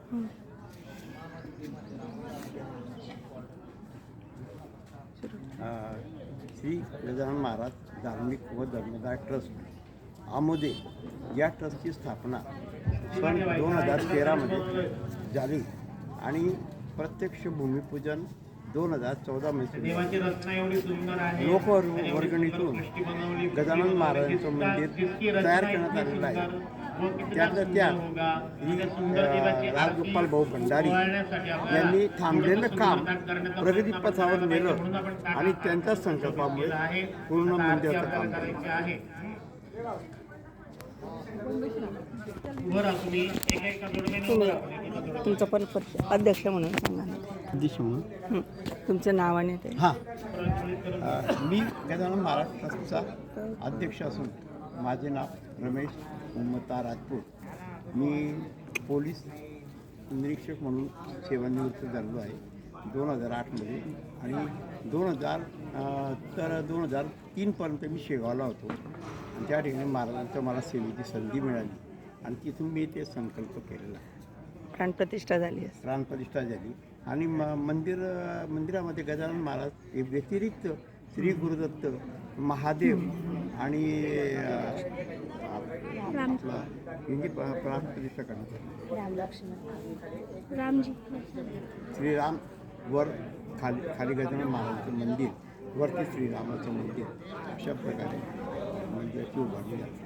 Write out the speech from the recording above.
श्री गजानन महाराज धार्मिक व धर्मदाय ट्रस्ट आमोदे या ट्रस्टची स्थापना सन 2013मध्ये झाली आणि प्रत्यक्ष भूमिपूजन 2014 मध्ये लोकवर्गणीतून गजानन महाराजांचं मंदिर तयार करण्यात आलेलं आहे. त्यातलं त्यात राजगोपाल भाऊ भंडारी यांनी थांबलेलं काम प्रगतीपथावर नेलं आणि त्यांच्या संकल्पामुळे पूर्ण मंदिराचं काम झालं. तुमचं पण अध्यक्ष म्हणून सांगा ना. अध्यक्ष म्हणून तुमचं नाव आणि ते. हां, मी गजानन महाराज ट्रस्टचा अध्यक्ष असून माझे नाव रमेश उम्मता राजपूत. मी पोलीस निरीक्षक म्हणून सेवानिवृत्त झालो आहे 2008मध्ये आणि 2003पर्यंत मी शेगावला होतो आणि त्या ठिकाणी महाराजांचं मला सेवेची संधी मिळाली आणि तिथून मी ते संकल्प केलेला. प्राणप्रतिष्ठा झाली. प्राणप्रतिष्ठा झाली आणि मंदिरामध्ये गजानन महाराज व्यतिरिक्त श्री गुरुदत्त, महादेव आणि यांची प्राणप्रतिष्ठा करण्यात आली. रामजी श्रीराम वर खाली गजानन महाराजांचं मंदिर, वरती श्रीरामाचं मंदिर, अशा प्रकारे मंदिराची उभारणी झाली.